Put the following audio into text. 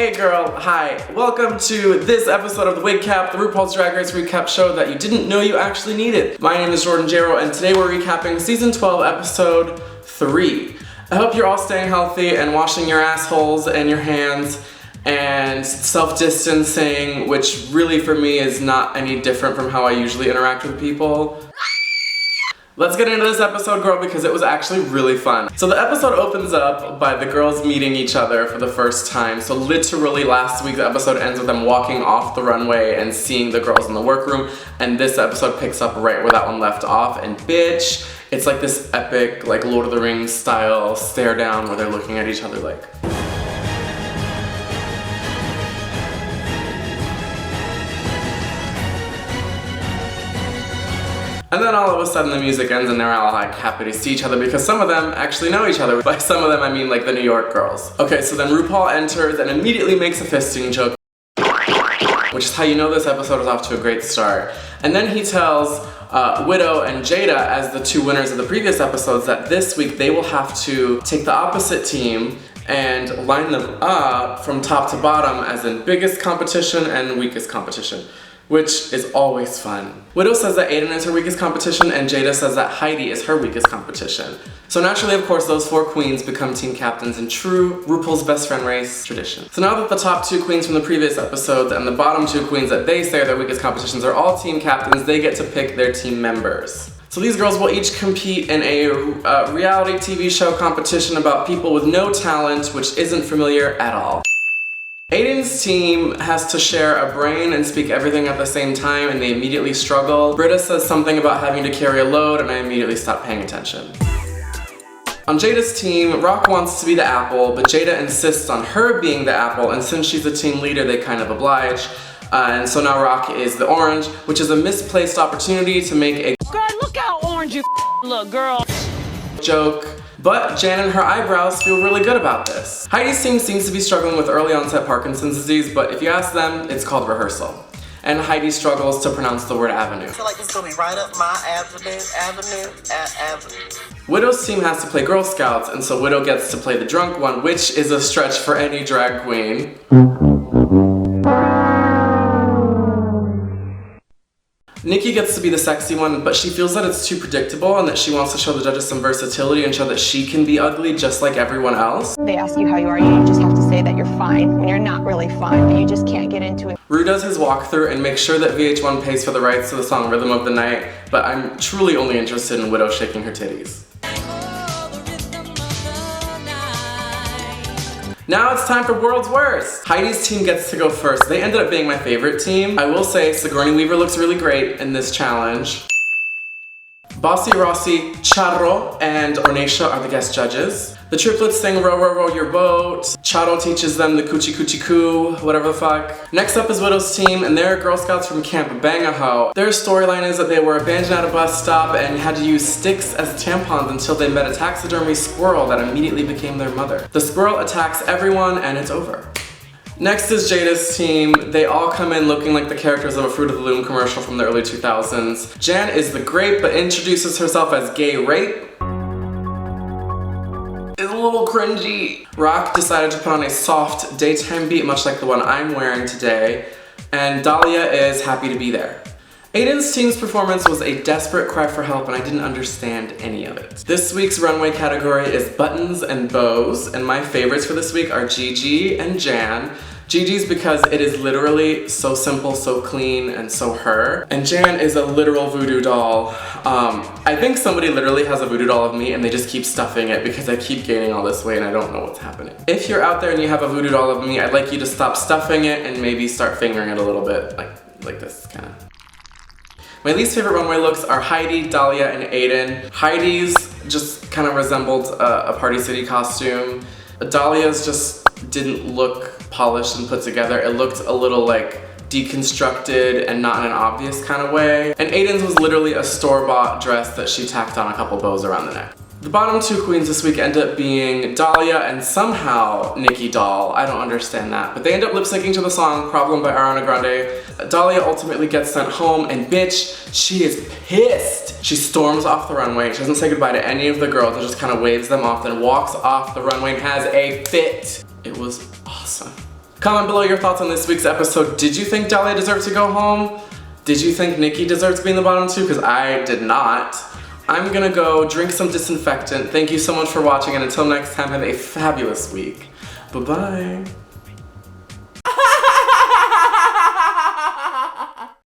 hey girl, hi. Welcome to this episode of the WigCap, the RuPaul's Drag Race recap show that you didn't know you actually needed. My name is Jayro, and today we're recapping season 12, episode 3. I hope you're all staying healthy and washing your assholes and your hands and self-distancing, which really for me is not any different from how I usually interact with people. Let's get into this episode, girl, because it was actually really fun. So the episode opens up by the girls meeting each other for the first time. So literally last week's episode ends with them walking off the runway and seeing the girls in the workroom, and this episode picks up right where that one left off, and bitch, it's like this epic, like Lord of the Rings style stare down where they're looking at each other like. And then all of a sudden the music ends and they're all like happy to see each other because some of them actually know each other. By some of them I mean like the New York girls. Okay, so then RuPaul enters and immediately makes a fisting joke, which is how you know this episode is off to a great start. And then he tells Widow and Jada, as the two winners of the previous episodes, that this week they will have to take the opposite team and line them up from top to bottom, as in biggest competition and weakest competition, which is always fun. Widow says that Aiden is her weakest competition, and Jada says that Heidi is her weakest competition. So naturally, of course, those four queens become team captains in true RuPaul's best friend race tradition. So now that the top two queens from the previous episodes and the bottom two queens that they say are their weakest competitions are all team captains, they get to pick their team members. So these girls will each compete in a reality TV show competition about people with no talent, which isn't familiar at all. Aiden's team has to share a brain and speak everything at the same time, and they immediately struggle. Britta says something about having to carry a load, and I immediately stop paying attention. On Jada's team, Rock wants to be the apple, but Jada insists on her being the apple, and since she's the team leader, they kind of oblige. And so now Rock is the orange, which is a misplaced opportunity to make a girl, look how orange you look, girl. Joke. But Jan and her eyebrows feel really good about this. Heidi's team seems to be struggling with early onset Parkinson's disease, but if you ask them, it's called rehearsal. And Heidi struggles to pronounce the word avenue. I feel like it's gonna be right up my avenue. Widow's team has to play Girl Scouts, and so Widow gets to play the drunk one, which is a stretch for any drag queen. Nikki gets to be the sexy one, but she feels that it's too predictable and that she wants to show the judges some versatility and show that she can be ugly just like everyone else. They ask you how you are, you just have to say that you're fine when you're not really fine, but you just can't get into it. Ru does his walkthrough and makes sure that VH1 pays for the rights to the song Rhythm of the Night, but I'm truly only interested in Widow shaking her titties. Now it's time for World's Worst! Heidi's team gets to go first. They ended up being my favorite team. I will say Sigourney Weaver looks really great in this challenge. Bossy Rossi, Jayro, and Ornacia are the guest judges. The triplets sing Row, Row, Row Your Boat. Jayro teaches them the Coochie Coochie Coo, whatever the fuck. Next up is Widow's team, and they're Girl Scouts from Camp Bang-A-Ho. Their storyline is that they were abandoned at a bus stop and had to use sticks as tampons until they met a taxidermy squirrel that immediately became their mother. The squirrel attacks everyone, and it's over. Next is Jada's team. They all come in looking like the characters of a Fruit of the Loom commercial from the early 2000s. Jan is the grape, but introduces herself as Gay Rape. It's a little cringy. Rock decided to put on a soft daytime beat, much like the one I'm wearing today, and Dahlia is happy to be there. Aiden's team's performance was a desperate cry for help, and I didn't understand any of it. This week's runway category is buttons and bows, and my favorites for this week are Gigi and Jan. Gigi's because it is literally so simple, so clean, and so her. And Jan is a literal voodoo doll. I think somebody literally has a voodoo doll of me and they just keep stuffing it because I keep gaining all this weight and I don't know what's happening. If you're out there and you have a voodoo doll of me, I'd like you to stop stuffing it and maybe start fingering it a little bit, like this, kind of. My least favorite runway looks are Heidi, Dahlia, and Aiden. Heidi's just kind of resembled a Party City costume. Dahlia's just didn't look polished and put together. It looked a little like deconstructed and not in an obvious kind of way. And Aiden's was literally a store-bought dress that she tacked on a couple bows around the neck. The bottom two queens this week end up being Dahlia and somehow Nikki Doll. I don't understand that. But they end up lip-syncing to the song Problem by Ariana Grande. Dahlia ultimately gets sent home, and bitch, she is pissed. She storms off the runway. She doesn't say goodbye to any of the girls and just kind of waves them off, then walks off the runway and has a fit. It was awesome. Comment below your thoughts on this week's episode. Did you think Dahlia deserved to go home? Did you think Nikki deserved to be in the bottom two? Because I did not. I'm gonna go drink some disinfectant. Thank you so much for watching, and until next time, have a fabulous week. Bye-bye.